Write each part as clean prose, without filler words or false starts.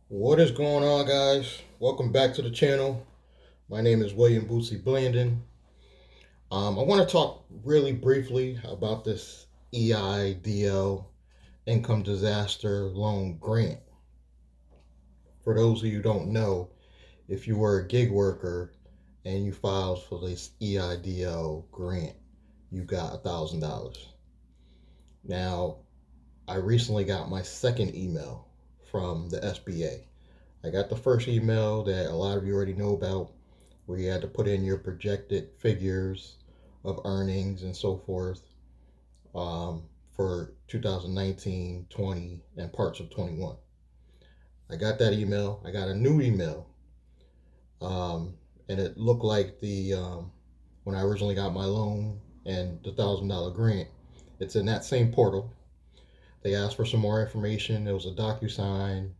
What is going on, guys? Welcome back to the channel. My name is William Bootsy Blandon. I want to talk really briefly about this EIDL Income Disaster Loan Grant. For those of you who don't know, if you were a gig worker and you filed for this EIDL grant, you got $1,000. Now, I recently got my second email from the SBA. I got the first email that a lot of you already know about, where you had to put in your projected figures of earnings and so forth for 2019, 20, and parts of 21. I got that email. I got a new email, and it looked like the when I originally got my loan and the $1,000 grant. It's in that same portal. They asked for some more information. It was a DocuSign,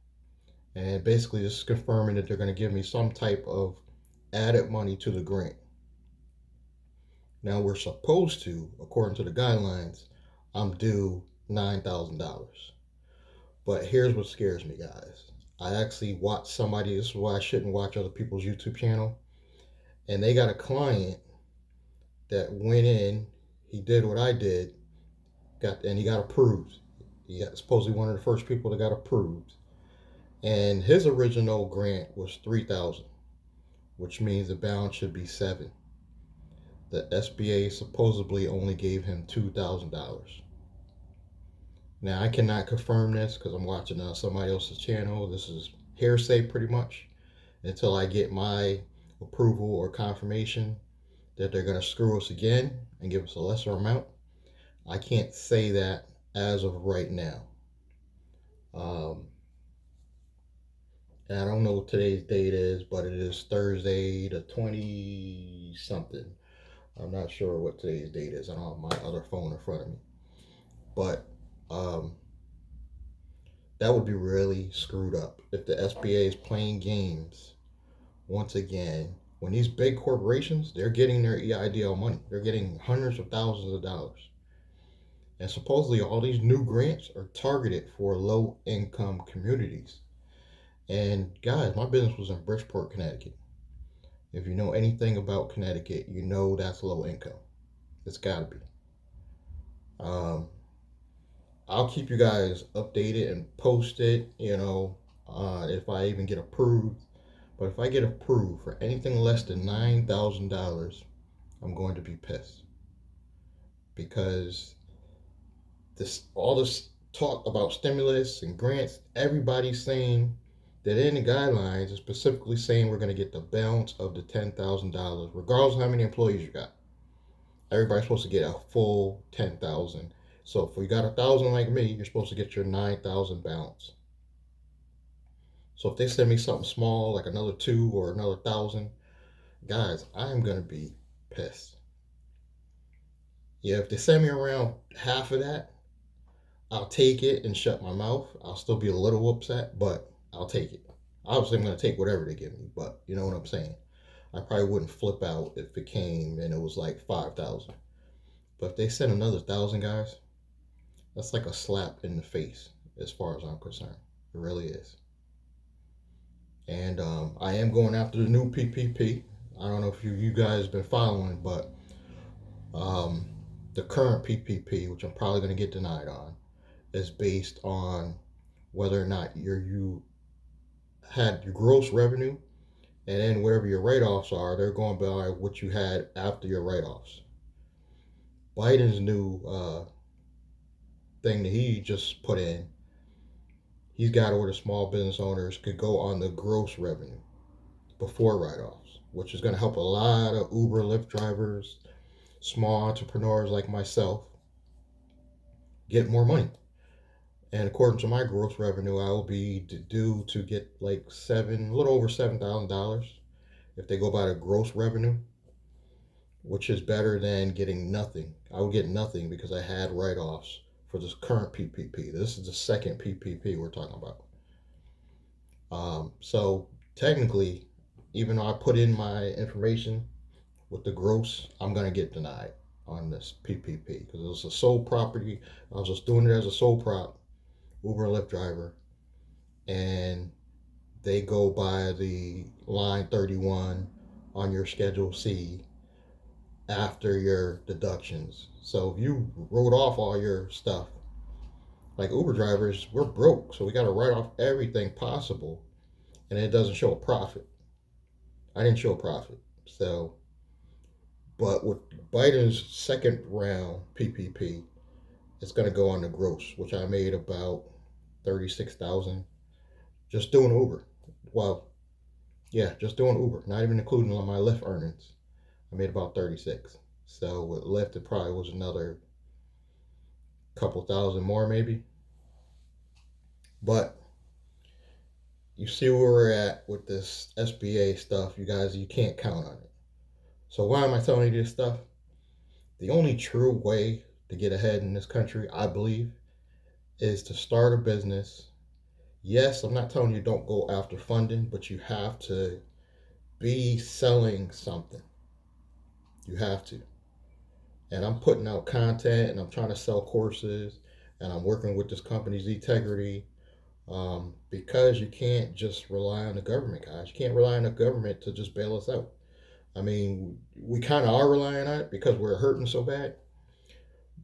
and basically just confirming that they're going to give me some type of added money to the grant. Now we're supposed to, according to the guidelines, I'm due $9,000. But here's what scares me, guys. I actually watched somebody, this is why I shouldn't watch other people's YouTube channel, and they got a client that went in, he did what I did, he got approved. He got supposedly one of the first people that got approved. And his original grant was 3,000, which means the balance should be 7. The SBA supposedly only gave him $2,000. Now I cannot confirm this because I'm watching somebody else's channel. This is hearsay pretty much until I get my approval or confirmation that they're going to screw us again and give us a lesser amount. I can't say that as of right now. And I don't know what today's date is, but it is Thursday the 20 something. I'm not sure what today's date is. I don't have my other phone in front of me. But that would be really screwed up if the SBA is playing games once again. When these big corporations, they're getting their EIDL money. They're getting hundreds of thousands of dollars. And supposedly all these new grants are targeted for low income communities. And guys, my business was in Bridgeport, Connecticut. If you know anything about Connecticut, you know that's low income. It's gotta be. Um, I'll keep you guys updated and posted, if I even get approved. But if I get approved for anything less than $9,000, I'm going to be pissed. Because all this talk about stimulus and grants, everybody's saying that in the guidelines is specifically saying we're going to get the balance of the $10,000, regardless of how many employees you got. Everybody's supposed to get a full 10,000. So if you got 1,000 like me, you're supposed to get your 9,000 balance. So if they send me something small like another 2 or another 1,000, guys, I'm gonna be pissed. Yeah, if they send me around half of that, I'll take it and shut my mouth. I'll still be a little upset, but I'll take it. Obviously, I'm gonna take whatever they give me, but you know what I'm saying. I probably wouldn't flip out if it came and it was like 5,000. But if they send another 1,000, guys, that's like a slap in the face as far as I'm concerned. It really is. And I am going after the new PPP. I don't know if you guys been following, but um, the current PPP, which I'm probably going to get denied on, is based on whether or not you had your gross revenue, and then whatever your write-offs are, they're going by what you had after your write-offs. Biden's new thing that he just put in, he's got where the small business owners could go on the gross revenue before write-offs, which is going to help a lot of Uber, Lyft drivers, small entrepreneurs like myself get more money. And according to my gross revenue, I will be due to get like a little over $7,000 if they go by the gross revenue, which is better than getting nothing. I would get nothing because I had write-offs for this current PPP. This is the second PPP we're talking about. So technically, even though I put in my information with the gross, I'm gonna get denied on this PPP because it was a sole property. I was just doing it as a sole prop, Uber and Lyft driver, and they go by the line 31 on your Schedule C after your deductions. So if you wrote off all your stuff, like Uber drivers, we're broke, so we got to write off everything possible, and it doesn't show a profit. I didn't show a profit. So, but with Biden's second round PPP, it's going to go on the gross, which I made about 36,000 just doing Uber. Well, yeah, just doing Uber, not even including my Lyft earnings. I made about 36. So with Lyft, it probably was another couple thousand more, maybe. But you see where we're at with this SBA stuff, you guys. You can't count on it. So why am I telling you this stuff? The only true way to get ahead in this country, I believe, is to start a business. Yes, I'm not telling you don't go after funding, but you have to be selling something. You have to. And I'm putting out content and I'm trying to sell courses and I'm working with this company's integrity, because you can't just rely on the government, guys. You can't rely on the government to just bail us out. I mean, we kind of are relying on it because we're hurting so bad,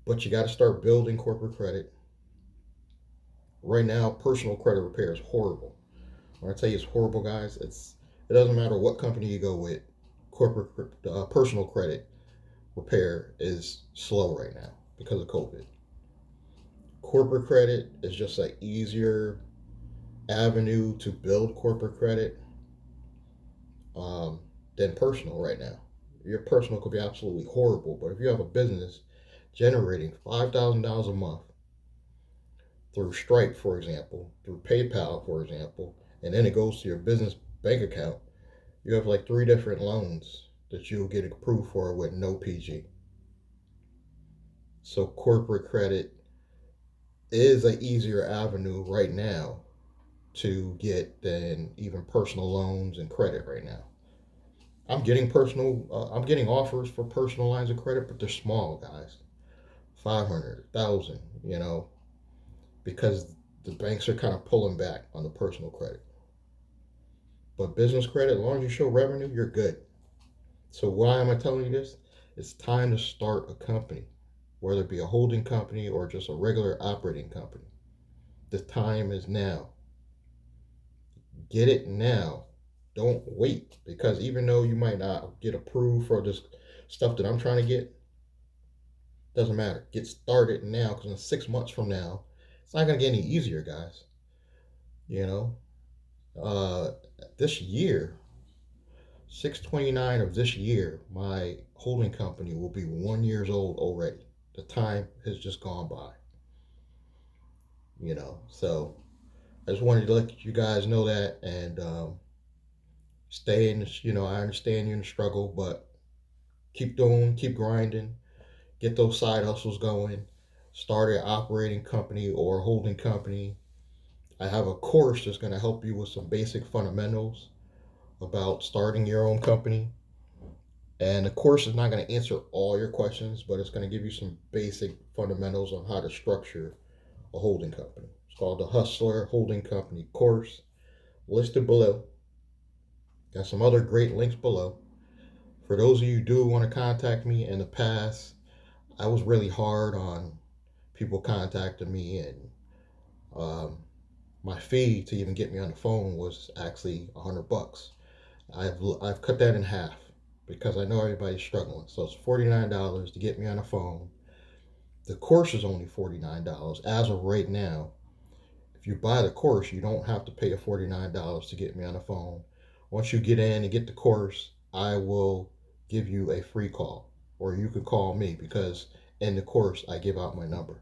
but you got to start building corporate credit. Right now, personal credit repair is horrible. When I tell you it's horrible, guys, it doesn't matter what company you go with. Corporate personal credit repair is slow right now because of COVID. Corporate credit is just an easier avenue to build corporate credit, than personal right now. Your personal could be absolutely horrible, but if you have a business generating $5,000 a month through Stripe, for example, through PayPal, for example, and then it goes to your business bank account, you have like 3 different loans that you'll get approved for with no PG. So corporate credit is an easier avenue right now to get than even personal loans and credit right now. I'm getting offers for personal lines of credit, but they're small, guys. 500, 1,000, because the banks are kind of pulling back on the personal credit. But business credit, as long as you show revenue, you're good. So why am I telling you this? It's time to start a company, whether it be a holding company or just a regular operating company. The time is now. Get it now. Don't wait, because even though you might not get approved for this stuff that I'm trying to get, doesn't matter. Get started now, because in 6 months from now, it's not going to get any easier, guys. You know, this year, 6/29 of this year, my holding company will be 1 year old already. The time has just gone by. So I just wanted to let you guys know that, and stay in. I understand you're in the struggle, but keep doing, keep grinding, get those side hustles going. Start an operating company or a holding company. I have a course that's going to help you with some basic fundamentals about starting your own company. And the course is not going to answer all your questions, but it's going to give you some basic fundamentals on how to structure a holding company. It's called the Hustler Holding Company course, listed below. Got some other great links below. For those of you who do want to contact me, in the past, I was really hard on people contacting me, and my fee to even get me on the phone was actually $100. I've cut that in half because I know everybody's struggling. So it's $49 to get me on the phone. The course is only $49 as of right now. If you buy the course, you don't have to pay a $49 to get me on the phone. Once you get in and get the course, I will give you a free call, or you can call me, because in the course I give out my number.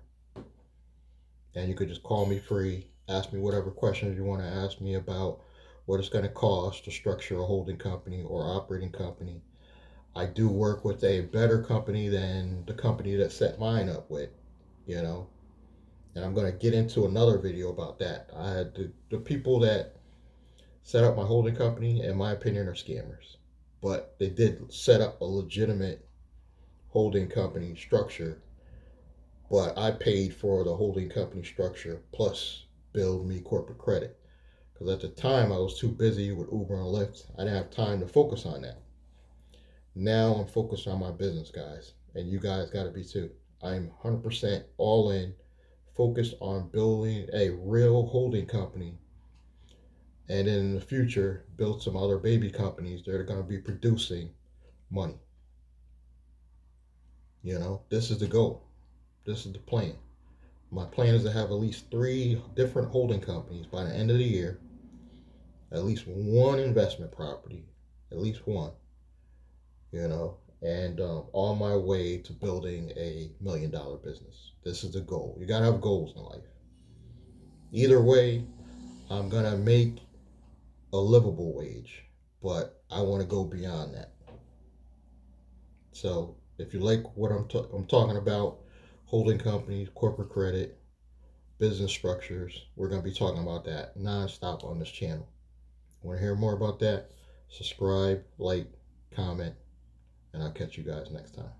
And you could just call me free, ask me whatever questions you want to ask me about what it's going to cost to structure a holding company or operating company. I do work with a better company than the company that set mine up with, and I'm going to get into another video about that. I had the people that set up my holding company, in my opinion, are scammers, but they did set up a legitimate holding company structure. But I paid for the holding company structure plus build me corporate credit, Because at the time I was too busy with Uber and Lyft. I didn't have time to focus on that. Now I'm focused on my business, guys, and you guys got to be too. I'm 100% all in, focused on building a real holding company, and in the future build some other baby companies that are going to be producing money. This is the goal. This is the plan. My plan is to have at least 3 different holding companies by the end of the year, at least one investment property, at least one, and on my way to building a $1 million business. This is the goal. You got to have goals in life. Either way, I'm going to make a livable wage, but I want to go beyond that. So if you like what I'm talking about, holding companies, corporate credit, business structures, we're going to be talking about that nonstop on this channel. Want to hear more about that? Subscribe, like, comment, and I'll catch you guys next time.